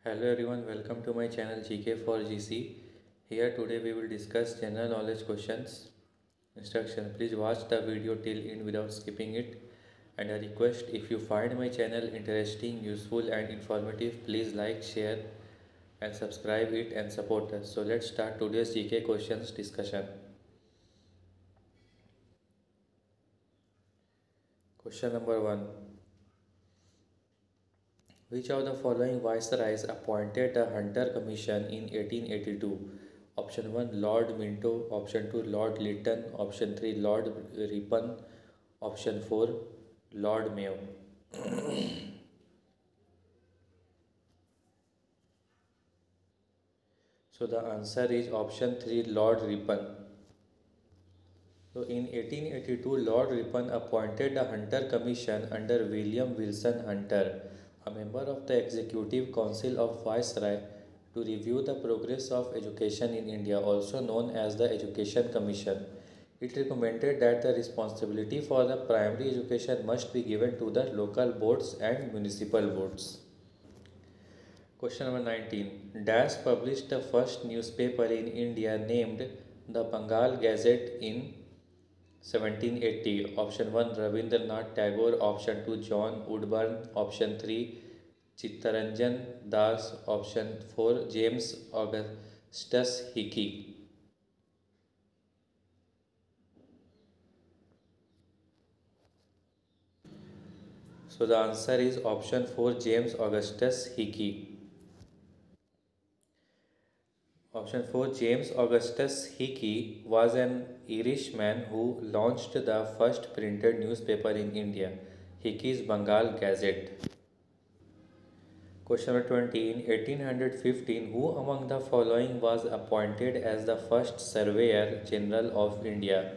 Hello everyone, welcome to my channel GK for GC. Here today we will discuss general knowledge questions. Instruction: please watch the video till end without skipping it. And a request: if you find my channel interesting, useful and informative, please like, share and subscribe it and support us. So let's start today's GK questions discussion. Question number 1. Which of the following viceroys appointed the Hunter Commission in 1882? Option 1 Lord Minto, Option 2 Lord Lytton, Option 3 Lord Ripon, Option 4 Lord Mayo. So the answer is option 3 Lord Ripon. So in 1882, Lord Ripon appointed the Hunter Commission under William Wilson Hunter, a member of the Executive Council of Viceroy, to review the progress of education in India, also known as the Education Commission. It recommended that the responsibility for the primary education must be given to the local boards and municipal boards. Question number 19. Das published the first newspaper in India named the Bengal Gazette in 1780. Option 1 Rabindranath Tagore, Option 2 John Woodburn, Option 3 Chittaranjan Das, Option 4 James Augustus Hickey. So the answer is option 4 James Augustus Hickey. Option 4 James Augustus Hickey was an Irishman who launched the first printed newspaper in India, Hickey's Bengal Gazette. Question number 20. In 1815, who among the following was appointed as the first Surveyor General of India?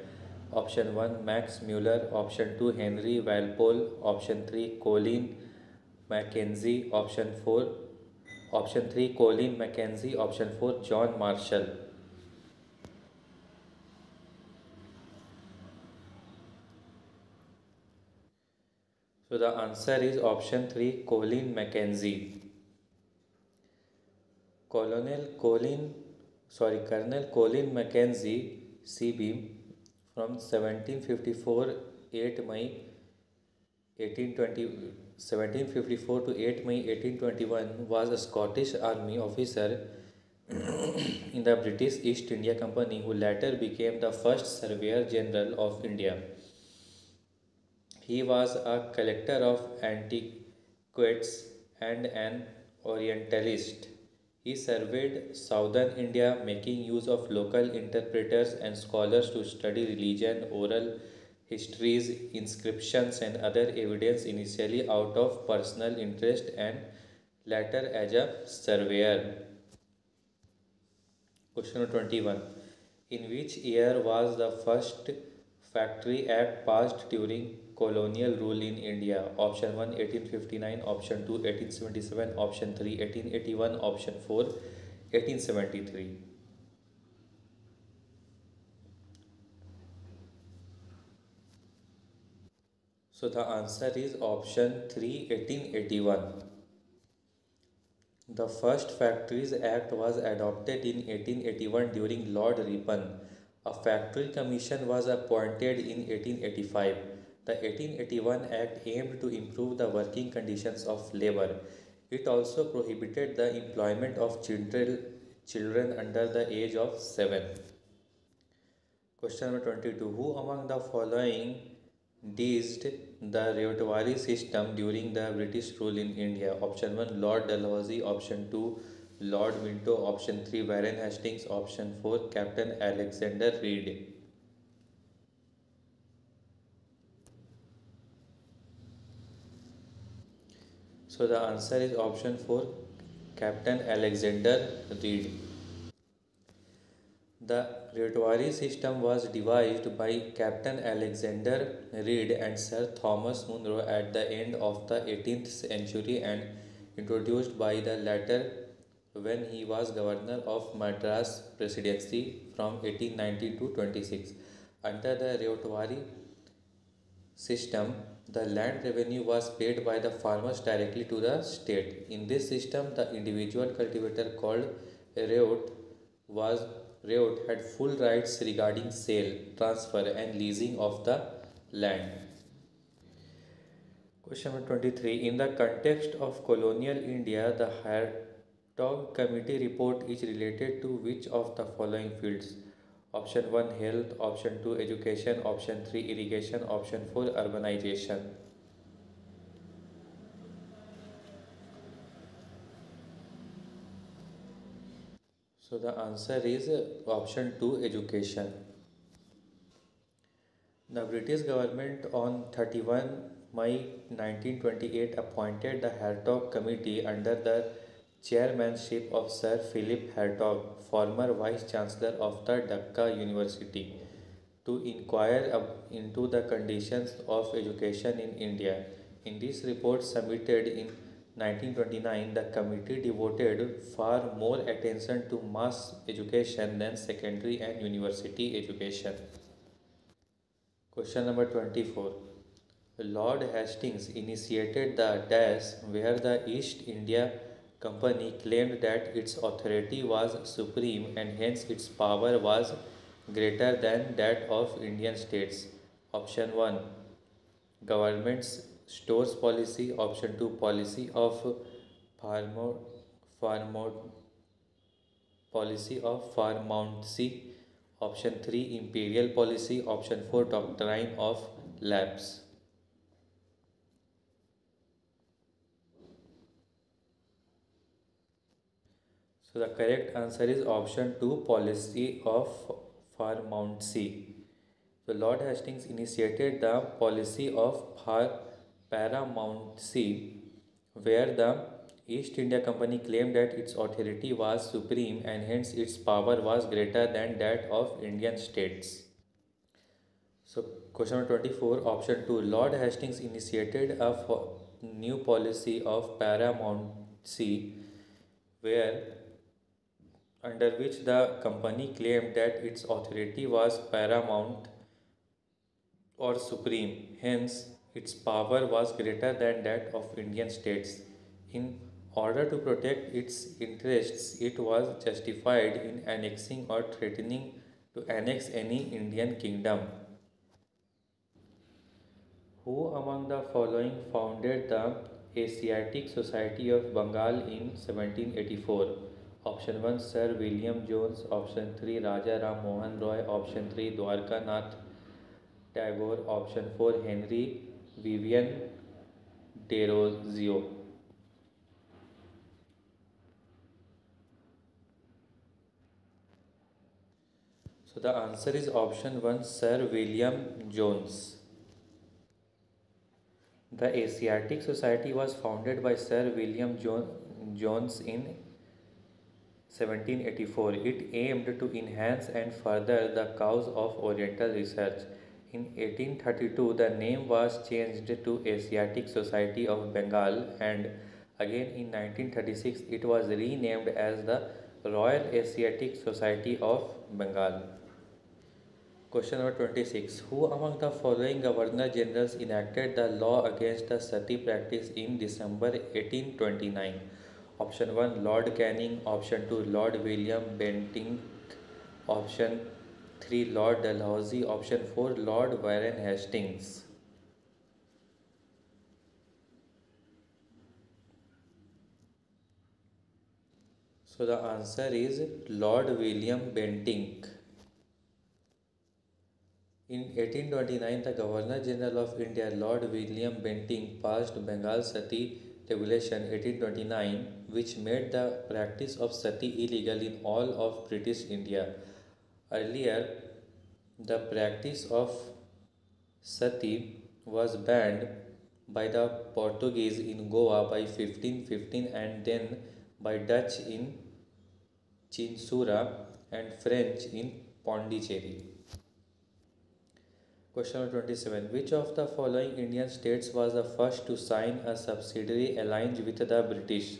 Option 1 Max Muller, Option 2 Henry Walpole, Option 3 Colin Mackenzie, Option 3 Colin Mackenzie, Option 4 John Marshall. So the answer is option 3 Colin Mackenzie. Colonel Colin Mackenzie CB from 1754 8 May 1754 to 8 May 1821 was a Scottish army officer in the British East India Company who later became the first Surveyor General of India. He was a collector of antiquities and an Orientalist. He surveyed southern India, making use of local interpreters and scholars to study religion, oral histories, inscriptions, and other evidence, initially out of personal interest and later as a surveyor. Question 21. In which year was the first Factory Act passed during colonial rule in India? Option 1 1859, Option 2 1877, Option 3 1881, Option 4 1873. So the answer is option 3 1881. The first Factories Act was adopted in 1881 during Lord Ripon. A factory commission was appointed in 1885. The 1881 Act aimed to improve the working conditions of labor. It also prohibited the employment of children under the age of 7. Question number 22. Who among the following devised the repertory system during the British rule in India? Option 1 Lord Dalhousie, Option 2 Lord Minto, Option 3 Warren Hastings, Option 4 Captain Alexander Reed. So the answer is option 4 Captain Alexander Reed. The repertory system was devised by Captain Alexander Reed and Sir Thomas Munro at the end of the 18th century and introduced by the latter when he was governor of Madras Presidency from 1890 to 26. Under the repertory system, The land revenue was paid by the farmers directly to the state. In this system, the individual cultivator called reot was reot had full rights regarding sale, transfer, and leasing of the land. Question number 23. In the context of colonial India, the Hartog Committee report is related to which of the following fields? Option 1 health, option 2 education, option 3 irrigation, option 4 urbanization. So the answer is option 2 education. The British government on 31 May 1928 appointed the Hartog Committee under the chairmanship of Sir Philip Hartog, former Vice Chancellor of the Dhaka University, to inquire into the conditions of education in India. In this report submitted in 1929, the committee devoted far more attention to mass education than secondary and university education. Question number 24. Lord Hastings initiated the dash where the East India Company claimed that its authority was supreme and hence its power was greater than that of Indian states. Option 1 Government's stores policy. Option 2 Policy of farmo, farmo, policy of Farmouncy. Option 3 Imperial policy. Option 4 Doctrine of Lapse. So the correct answer is option 2 Policy of Farmouncy. So Lord Hastings initiated the policy of paramountcy, where the East India Company claimed that its authority was supreme and hence its power was greater than that of Indian states. So question number 24, option 2. Lord Hastings initiated a new policy of paramountcy, where under which the company claimed that its authority was paramount or supreme, hence its power was greater than that of Indian states. In order to protect its interests, it was justified in annexing or threatening to annex any Indian kingdom. Who among the following founded the Asiatic Society of Bengal in 1784? Option 1 Sir William Jones, option 3 Raja Ram Mohan Roy, option 3 Dwarka Nath Tagore, option 4 Henry Vivian Derozio. So the answer is option 1 Sir William Jones. The Asiatic Society was founded by Sir William Jones in 1784. It aimed to enhance and further the cause of Oriental research. In 1832, the name was changed to Asiatic Society of Bengal, and again in 1936 it was renamed as the Royal Asiatic Society of Bengal. Question number 26. Who among the following Governor Generals enacted the law against the sati practice in December 1829? Option 1 Lord Canning, option 2 Lord William Bentinck, option 3 Lord Dalhousie, option 4 Lord Warren Hastings. So the answer is Lord William Bentinck. In 1829, the Governor General of India, Lord William Bentinck, passed Bengal Sati Regulation 1829, which made the practice of sati illegal in all of British India. Earlier, the practice of sati was banned by the Portuguese in Goa by 1515 and then by Dutch in Chinsura and French in Pondicherry. Question number 27. Which of the following Indian states was the first to sign a subsidiary alliance with the British?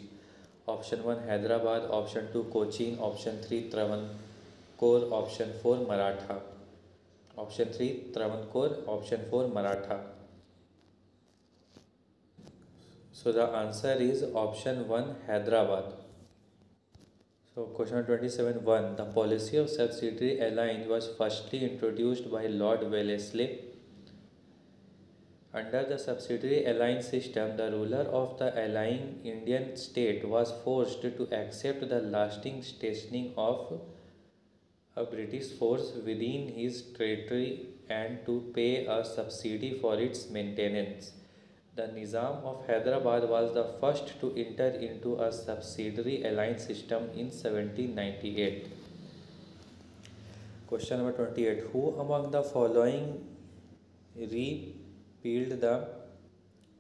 Option 1 Hyderabad, option 2 Cochin, option 3 Travancore, option 4 Maratha. Option 3 Travancore, option 4 Maratha. So the answer is option 1, Hyderabad. So question 27 1. The policy of subsidiary alliance was firstly introduced by Lord Wellesley. Under the subsidiary alliance system, the ruler of the allying Indian state was forced to accept the lasting stationing of a British force within his territory and to pay a subsidy for its maintenance. The Nizam of Hyderabad was the first to enter into a subsidiary alliance system in 1798. Question number 28. Who among the following repealed the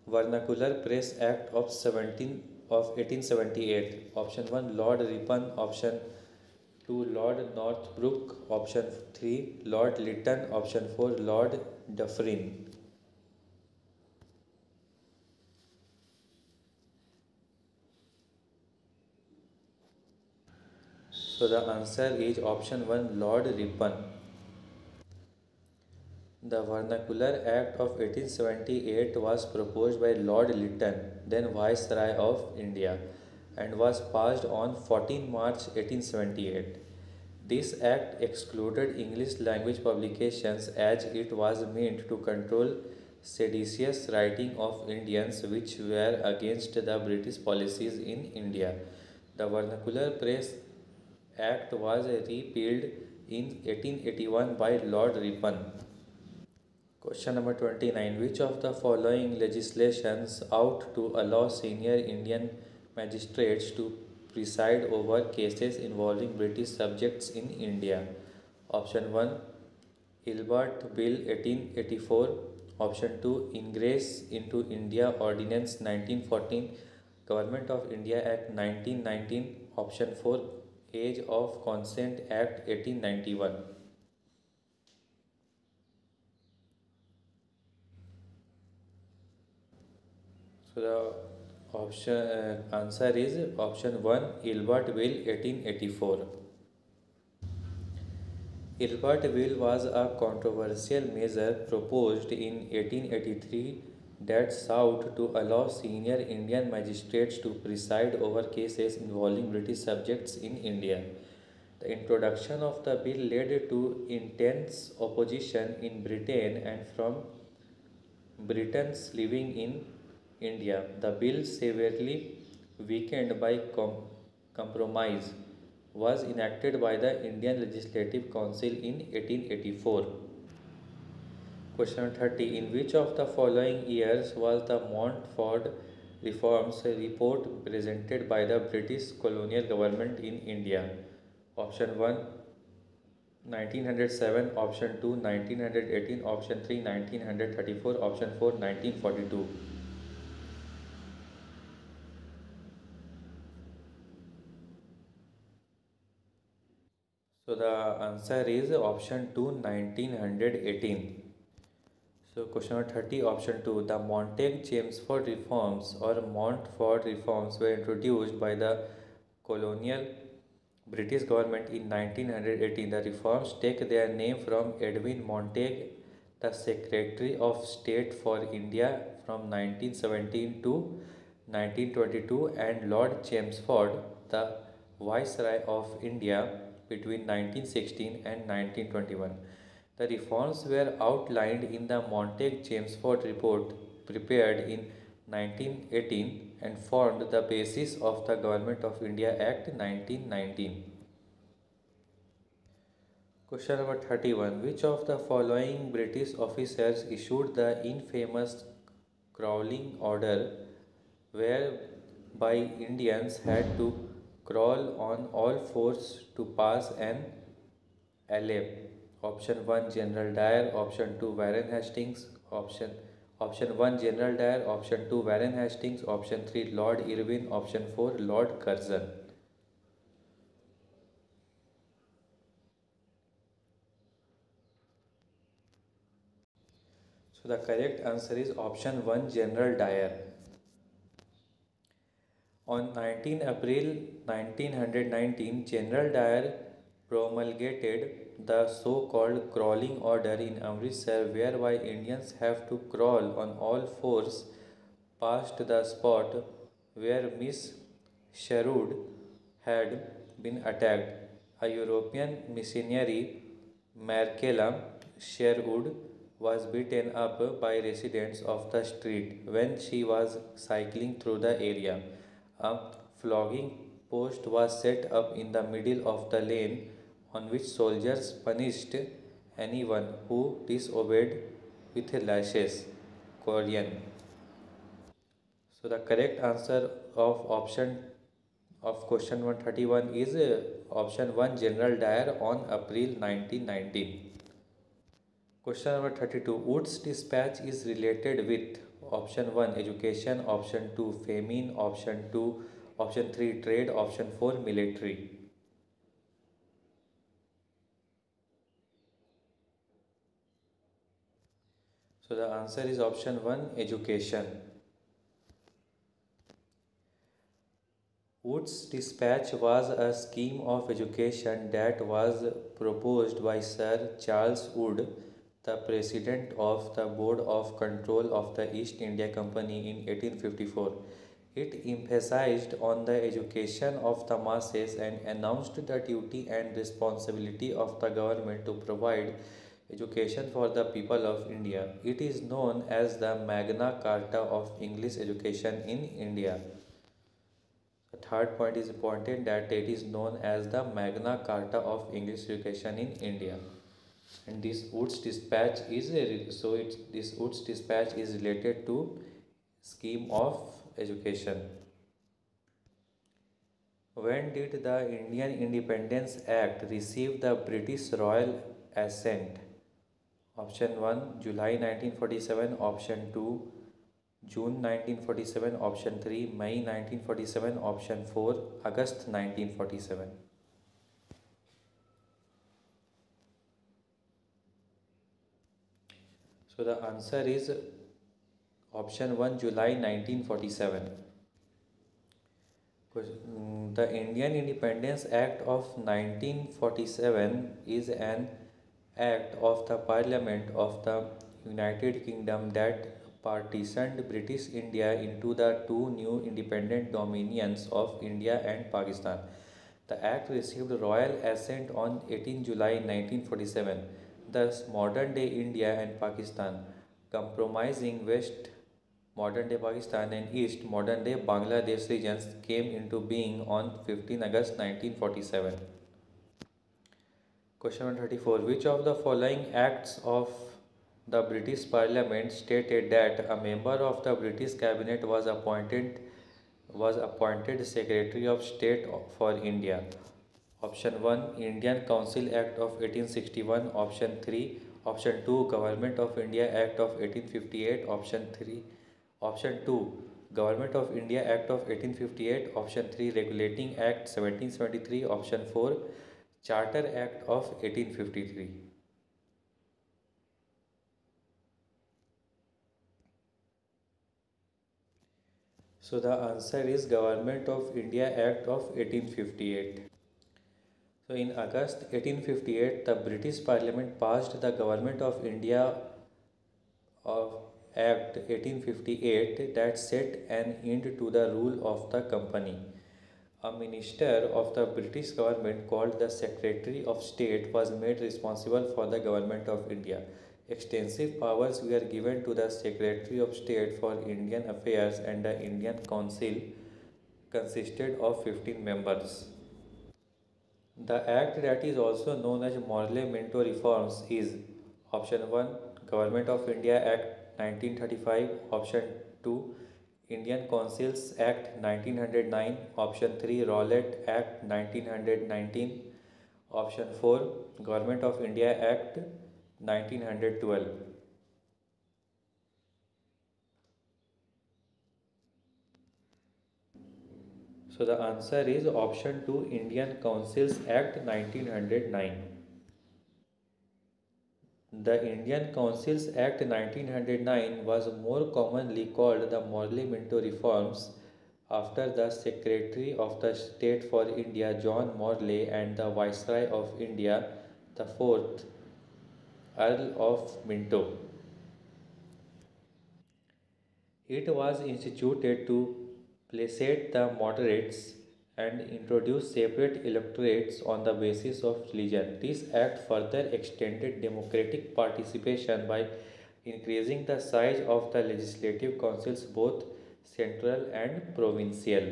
Vernacular Press Act of 1878? Option 1, Lord Ripon. Option 2, Lord Northbrook. Option 3, Lord Lytton. Option 4, Lord Dufferin. So the answer is option 1, Lord Ripon. The Vernacular Act of 1878 was proposed by Lord Lytton, then Viceroy of India, and was passed on 14 March 1878. This act excluded English language publications as it was meant to control seditious writing of Indians which were against the British policies in India. The Vernacular Press Act was repealed in 1881 by Lord Ripon. Question number 29. Which of the following legislations ought to allow senior Indian magistrates to preside over cases involving British subjects in India? Option 1, Ilbert Bill 1884. Option 2, Ingress into India Ordinance 1914, Government of India Act 1919. Option 4, Age of Consent Act 1891. So the answer is option 1, Ilbert Bill 1884. Ilbert Bill was a controversial measure proposed in 1883 that sought to allow senior Indian magistrates to preside over cases involving British subjects in India. The introduction of the bill led to intense opposition in Britain and from Britons living in India. The bill, severely weakened by compromise, was enacted by the Indian Legislative Council in 1884. Question 30. In which of the following years was the Montfort Reforms Report presented by the British colonial government in India? Option 1, 1907. Option 2, 1918. Option 3, 1934. Option 4, 1942. So the answer is option 2, 1918. So question number 30, option 2. The Montague-Chelmsford reforms or Montfort reforms were introduced by the colonial British government in 1918. The reforms take their name from Edwin Montague, the Secretary of State for India from 1917 to 1922, and Lord Chelmsford, the Viceroy of India between 1916 and 1921. The reforms were outlined in the Montague-Chelmsford report prepared in 1918 and formed the basis of the Government of India Act 1919. Question number 31. Which of the following British officers issued the infamous crawling order whereby Indians had to crawl on all fours to pass an alley? Option 1, General Dyer. Option 2, Warren Hastings. Option 1, General Dyer. Option 2, Warren Hastings. Option 3, Lord Irwin. Option 4, Lord Curzon. So the correct answer is option 1, General Dyer. On 19 April 1919, General Dyer promulgated the so-called crawling order in Amritsar, whereby Indians have to crawl on all fours passed the spot where Miss Sherwood had been attacked. A European missionary, Marcella Sherwood, was beaten up by residents of the street when she was cycling through the area. A flogging post was set up in the middle of the lane on which soldiers punished anyone who disobeyed with lashes. Korean. So the correct answer of option of question 131 is option 1, General Dyer on April 1919. Question number 32. Wood's dispatch is related with option 1, education, option 2, famine, option 2, option 3, trade, option 4, military. So the answer is option 1, education. Wood's dispatch was a scheme of education that was proposed by Sir Charles Wood, the president of the Board of Control of the East India Company in 1854. It emphasized on the education of the masses and announced the duty and responsibility of the government to provide education for the people of India. It is known as the Magna Carta of English education in India. The third point is important that it is known as the Magna Carta of English education in India. And this Wood's dispatch is this Wood's dispatch is related to scheme of education. When did the Indian Independence Act receive the British Royal Assent? Option 1, July 1947, option 2, June 1947, option 3, May 1947, option 4, August 1947. So the answer is option 1, July 1947. The Indian Independence Act of 1947 is an act of the Parliament of the United Kingdom that partitioned British India into the two new independent dominions of India and Pakistan. The act received royal assent on 18 July 1947. Thus, modern day India and Pakistan, comprising West modern day Pakistan and East modern day Bangladesh regions, came into being on 15 August 1947. Question 134. Which of the following acts of the British Parliament stated that a member of the British Cabinet was appointed Secretary of State for India? Option 1, Indian Council Act of 1861. Option 3, option 2, Government of India Act of 1858. Option 2, Government of India Act of 1858. Option 3, Regulating Act 1773. Option 4, Charter Act of 1853. So the answer is Government of India Act of 1858. So in August 1858, the British Parliament passed the Government of India of Act 1858 that set an end to the rule of the company. A minister of the British government called the Secretary of State was made responsible for the government of India. Extensive powers were given to the Secretary of State for Indian Affairs, and the Indian Council consisted of 15 members. The act that is also known as Morley Minto reforms is option 1, Government of India Act 1935, option 2, Indian Councils Act 1909, option 3, Rowlatt Act 1919, option 4, Government of India Act 1912. So the answer is option 2, Indian Councils Act 1909. The Indian Councils Act 1909 was more commonly called the Morley-Minto Reforms after the Secretary of the State for India John Morley and the Viceroy of India, the fourth Earl of Minto. It was instituted to placate the moderates and introduce separate electorates on the basis of religion. This act further extended democratic participation by increasing the size of the legislative councils, both central and provincial.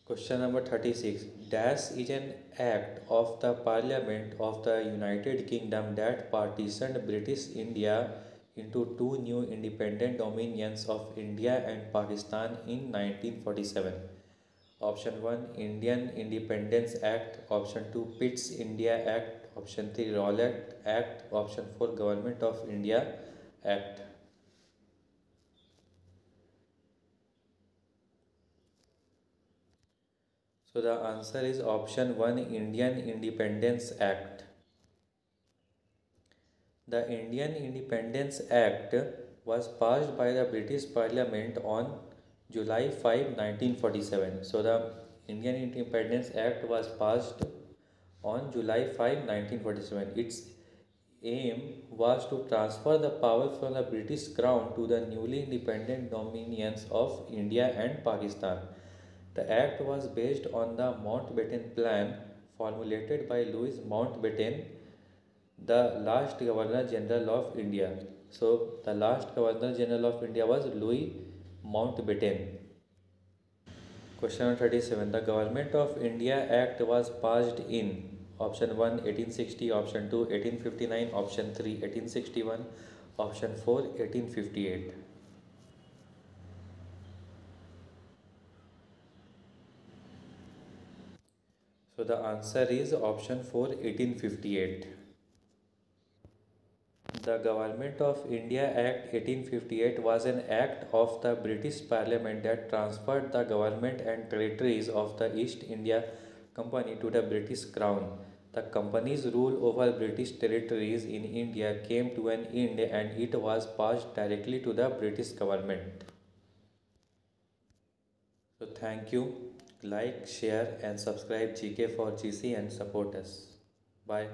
Question number 36. Dash is an act of the Parliament of the United Kingdom that partitioned British India into two new independent dominions of India and Pakistan in 1947. Option 1 Indian Independence Act, option 2 Pitt's India Act, option 3 Rowlatt Act, option 4 Government of India Act. So the answer is option 1 Indian Independence Act. The Indian Independence Act was passed by the British Parliament on July 5, 1947. So the Indian Independence Act was passed on July 5, 1947. Its aim was to transfer the power from the British Crown to the newly independent dominions of India and Pakistan. The act was based on the Mountbatten Plan formulated by Louis Mountbatten, the last Governor General of India. So, the last Governor General of India was Louis Mountbatten. Question number 37. The Government of India Act was passed in option 1 1860, option 2 1859, option 3 1861, option 4 1858. So the answer is option 4 1858. The Government of India Act 1858 was an act of the British Parliament that transferred the government and territories of the East India Company to the British Crown. The company's rule over British territories in India came to an end and it was passed directly to the British government. So thank you. Like, share and subscribe GK for GC and support us. Bye.